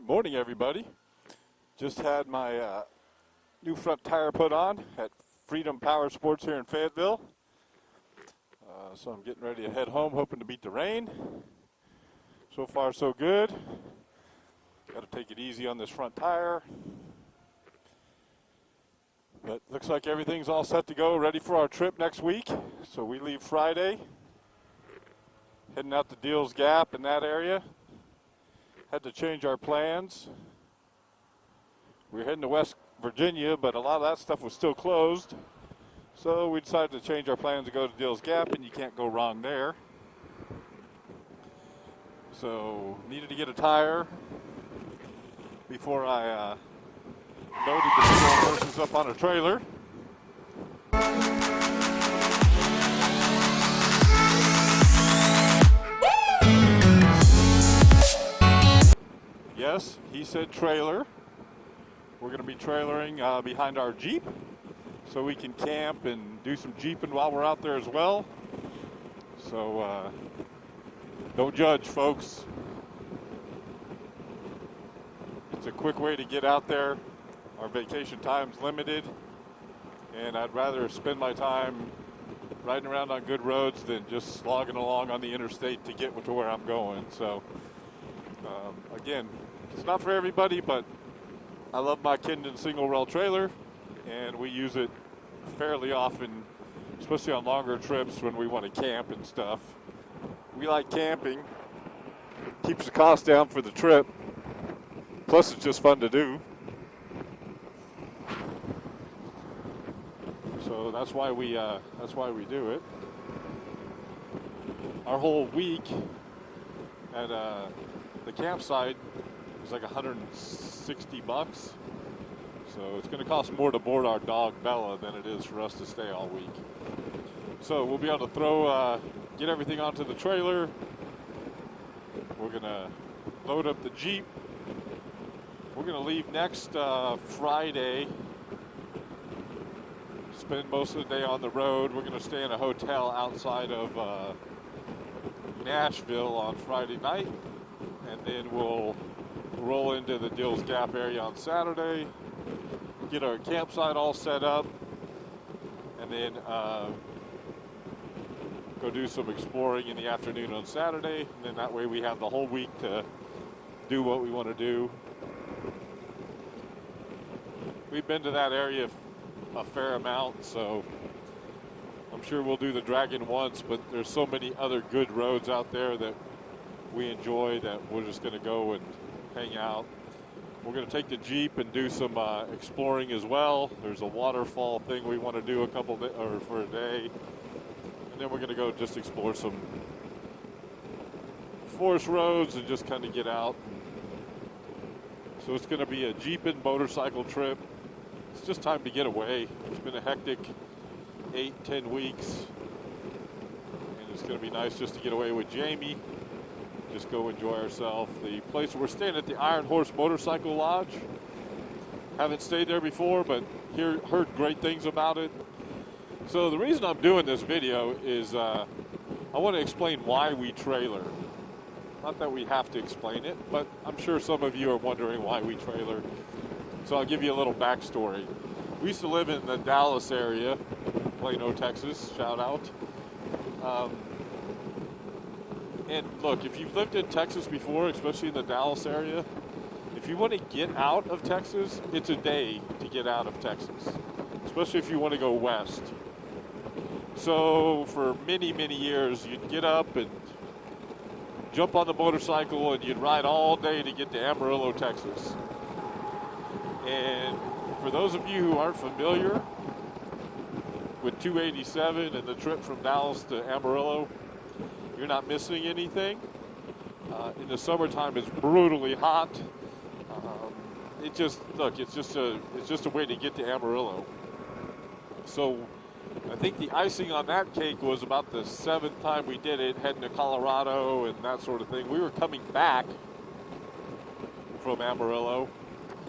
Morning, everybody. Just had my new front tire put on at Freedom Power Sports here in Fayetteville. So I'm getting ready to head home, hoping to beat the rain. So far, so good. Got to take it easy on this front tire. But looks like everything's all set to go, ready for our trip next week. So we leave Friday, heading out to Deals Gap in that area. Had to change our plans. We were heading to West Virginia, but a lot of that stuff was still closed. So we decided to change our plans to go to Deals Gap, and you can't go wrong there. So needed to get a tire before I loaded the two horses up on a trailer. Yes, he said trailer. We're going to be trailering behind our Jeep so we can camp and do some Jeeping while we're out there as well. So don't judge, folks. It's a quick way to get out there. Our vacation time's limited, and I'd rather spend my time riding around on good roads than just slogging along on the interstate to get to where I'm going. So again, it's not for everybody, but I love my Kindon single rail trailer, and we use it fairly often, especially on longer trips when we want to camp and stuff. We like camping. Keeps the cost down for the trip. Plus, it's just fun to do. So that's why we do it. Our whole week at the campsite is like $160. So it's going to cost more to board our dog Bella than it is for us to stay all week. So we'll be able to get everything onto the trailer. We're going to load up the Jeep. We're going to leave next Friday. Spend most of the day on the road. We're going to stay in a hotel outside of Nashville on Friday night. And then we'll roll into the Deals Gap area on Saturday, get our campsite all set up, and then go do some exploring in the afternoon on Saturday. And then that way we have the whole week to do what we want to do. We've been to that area a fair amount, so I'm sure we'll do the Dragon once, but there's so many other good roads out there that we enjoy that we're just going to go and hang out. We're going to take the Jeep and do some exploring as well. There's a waterfall thing we want to do for a day, and then we're going to go just explore some forest roads and just kind of get out. So it's going to be a Jeep and motorcycle trip. It's just time to get away. It's been a hectic 8-10 weeks, and it's going to be nice just to get away with Jamie. Just go enjoy ourselves. The place we're staying at, the Iron Horse Motorcycle Lodge. Haven't stayed there before, but heard great things about it. So the reason I'm doing this video is I want to explain why we trailer. Not that we have to explain it, but I'm sure some of you are wondering why we trailer. So I'll give you a little backstory. We used to live in the Dallas area, Plano, Texas, shout out. And look, if you've lived in Texas before, especially in the Dallas area, if you want to get out of Texas, it's a day to get out of Texas, especially if you want to go west. So for many, many years, you'd get up and jump on the motorcycle and you'd ride all day to get to Amarillo, Texas. And for those of you who aren't familiar with 287 and the trip from Dallas to Amarillo, you're not missing anything. In the summertime, it's brutally hot. It's just a way to get to Amarillo. So I think the icing on that cake was about the 7th time we did it, heading to Colorado and that sort of thing. We were coming back from Amarillo,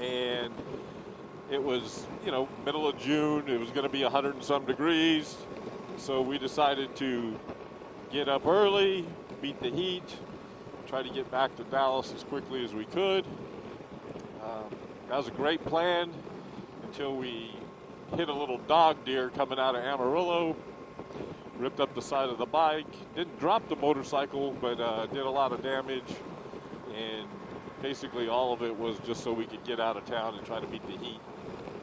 and it was, middle of June. It was going to be 100 and some degrees. So we decided to get up early, beat the heat, try to get back to Dallas as quickly as we could. That was a great plan until we hit a little dog deer coming out of Amarillo, ripped up the side of the bike, didn't drop the motorcycle, but did a lot of damage, and basically all of it was just so we could get out of town and try to beat the heat,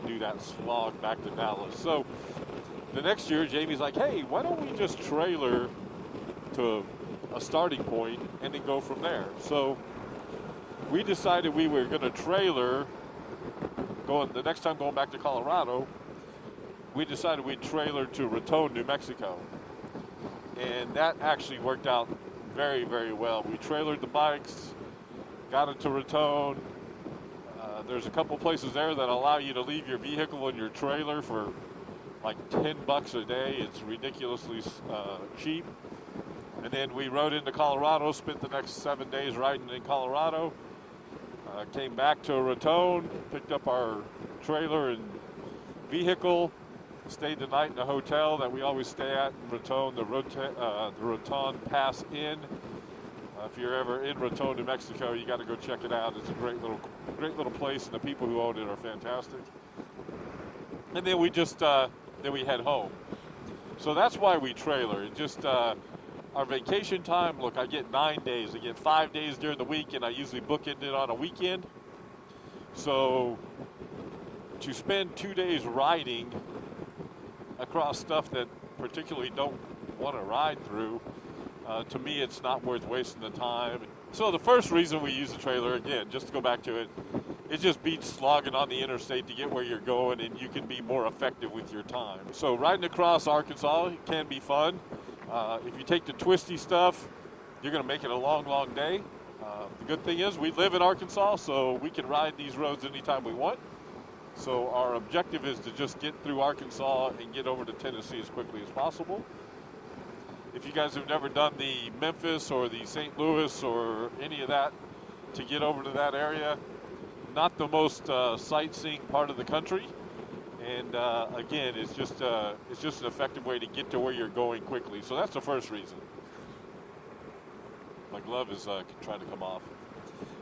do that slog back to Dallas. So the next year, Jamie's like, hey, why don't we just trailer to a starting point and then go from there? So we decided we were going to trailer the next time going back to Colorado. We decided we'd trailer to Raton, New Mexico. And that actually worked out very, very well. We trailered the bikes, got into Raton. There's a couple places there that allow you to leave your vehicle in your trailer for like $10 a day. It's ridiculously cheap. And then we rode into Colorado, spent the next 7 days riding in Colorado. Came back to Raton, picked up our trailer and vehicle, stayed the night in a hotel that we always stay at in Raton, the Raton Pass Inn. If you're ever in Raton, New Mexico, you got to go check it out. It's a great little place, and the people who own it are fantastic. And then we just then we head home. So that's why we trailer. It just our vacation time. Look, I get 9 days. I get 5 days during the week, and I usually bookend it on a weekend. So to spend 2 days riding across stuff that particularly don't want to ride through, to me, it's not worth wasting the time. So the first reason we use the trailer, again, just to go back to it, it just beats slogging on the interstate to get where you're going, and you can be more effective with your time. So riding across Arkansas can be fun. If you take the twisty stuff, you're going to make it a long, long day. The good thing is we live in Arkansas, so we can ride these roads anytime we want. So our objective is to just get through Arkansas and get over to Tennessee as quickly as possible. If you guys have never done the Memphis or the St. Louis or any of that, to get over to that area, not the most sightseeing part of the country. And again, it's just an effective way to get to where you're going quickly. So that's the first reason. My glove is trying to come off.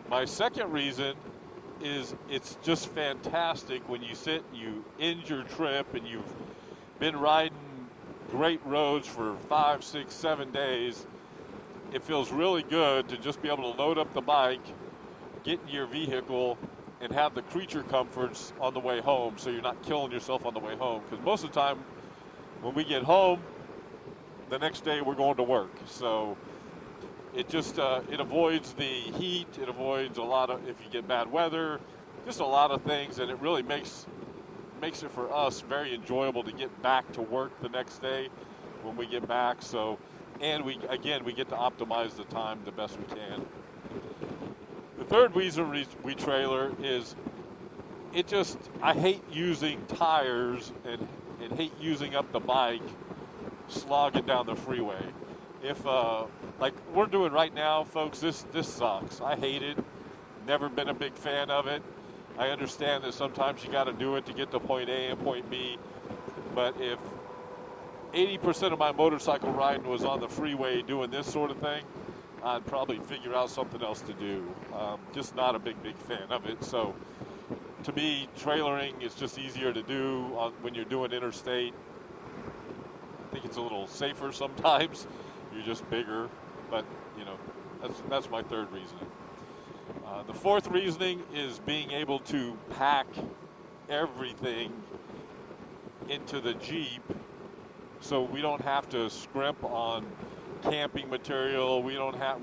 My second reason is it's just fantastic when you end your trip and you've been riding great roads for 5, 6, 7 days. It feels really good to just be able to load up the bike, get in your vehicle, and have the creature comforts on the way home, so you're not killing yourself on the way home. Because most of the time, when we get home, the next day we're going to work. So it just it avoids the heat. It avoids a lot of, if you get bad weather, just a lot of things, and it really makes it for us very enjoyable to get back to work the next day when we get back. So, and we get to optimize the time the best we can. The third reason we trailer is I hate using tires and hate using up the bike slogging down the freeway. If like we're doing right now, folks, this sucks. I hate it. Never been a big fan of it. I understand that sometimes you got to do it to get to point A and point B, but if 80% of my motorcycle riding was on the freeway doing this sort of thing, I'd probably figure out something else to do. Just not a big fan of it. So to me, trailering is just easier to do when you're doing interstate. I think it's a little safer sometimes. You're just bigger, but that's my third reasoning. The fourth reasoning is being able to pack everything into the Jeep so we don't have to scrimp on camping material. We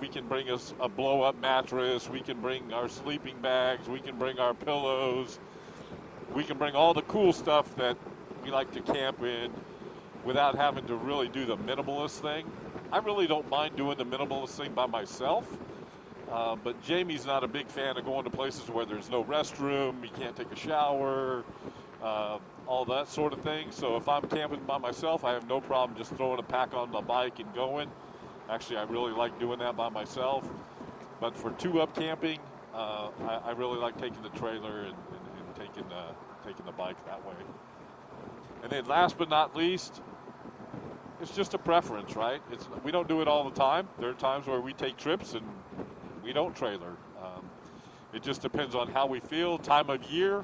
can bring us a blow-up mattress. We can bring our sleeping bags. We can bring our pillows. We can bring all the cool stuff that we like to camp in without having to really do the minimalist thing. I really don't mind doing the minimalist thing by myself. But Jamie's not a big fan of going to places where there's no restroom, you can't take a shower, all that sort of thing. So if I'm camping by myself, I have no problem just throwing a pack on my bike and going. Actually, I really like doing that by myself. But for two-up camping, I really like taking the trailer and taking the bike that way. And then last but not least, it's just a preference, right? We don't do it all the time. There are times where we take trips and we don't trailer. It just depends on how we feel, time of year.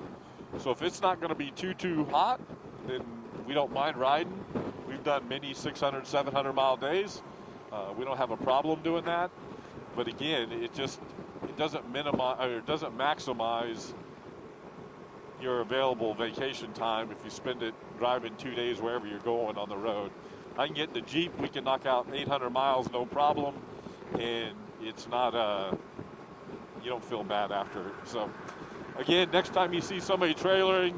So if it's not going to be too hot, then we don't mind riding. We've done many 600, 700 mile days. We don't have a problem doing that. But again, it doesn't minimize or it doesn't maximize your available vacation time if you spend it driving 2 days wherever you're going on the road. I can get in the Jeep, we can knock out 800 miles, no problem, and it's not, you don't feel bad after it. So, again, next time you see somebody trailering,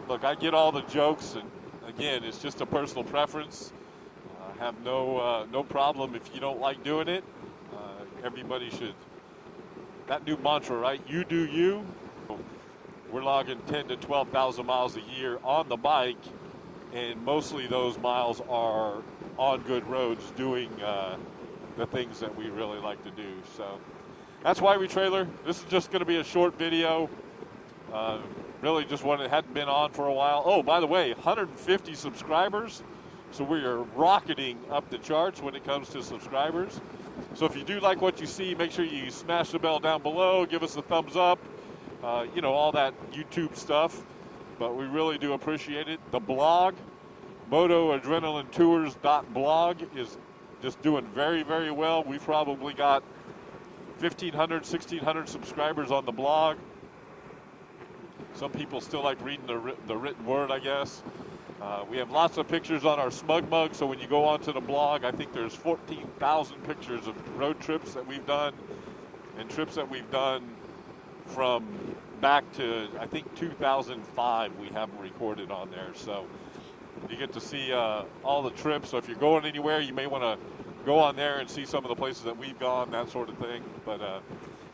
look, I get all the jokes, and again, it's just a personal preference. I have no problem if you don't like doing it. Everybody should, that new mantra, right? You do you. We're logging 10 to 12,000 miles a year on the bike, and mostly those miles are on good roads doing the things that we really like to do. So that's why we trailer. This is just going to be a short video. Really just one that hadn't been on for a while. Oh, by the way, 150 subscribers. So we are rocketing up the charts when it comes to subscribers. So if you do like what you see, make sure you smash the bell down below, give us a thumbs up, you know, all that YouTube stuff. But we really do appreciate it. The blog, motoadrenalinetours.blog, is just doing very, very well. We've probably got 1,500, 1,600 subscribers on the blog. Some people still like reading the written word, I guess. We have lots of pictures on our Smug Mug, so when you go onto the blog, I think there's 14,000 pictures of road trips that we've done and trips that we've done from back to, I think, 2005 we have them recorded on there. So you get to see all the trips. So if you're going anywhere, you may want to go on there and see some of the places that we've gone, that sort of thing. But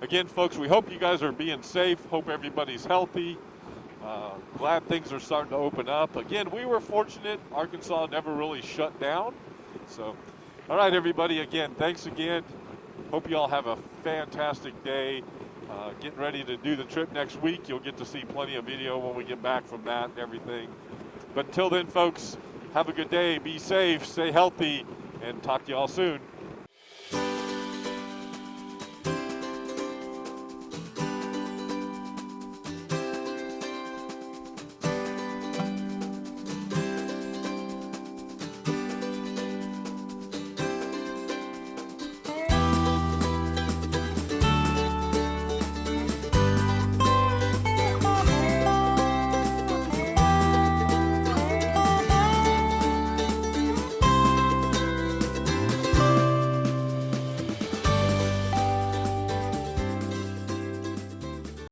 again, folks, we hope you guys are being safe. Hope everybody's healthy. Glad things are starting to open up. Again, we were fortunate. Arkansas never really shut down. So, all right, everybody, again, thanks again. Hope you all have a fantastic day. Getting ready to do the trip next week. You'll get to see plenty of video when we get back from that and everything. But until then, folks, have a good day. Be safe, stay healthy, and talk to you all soon.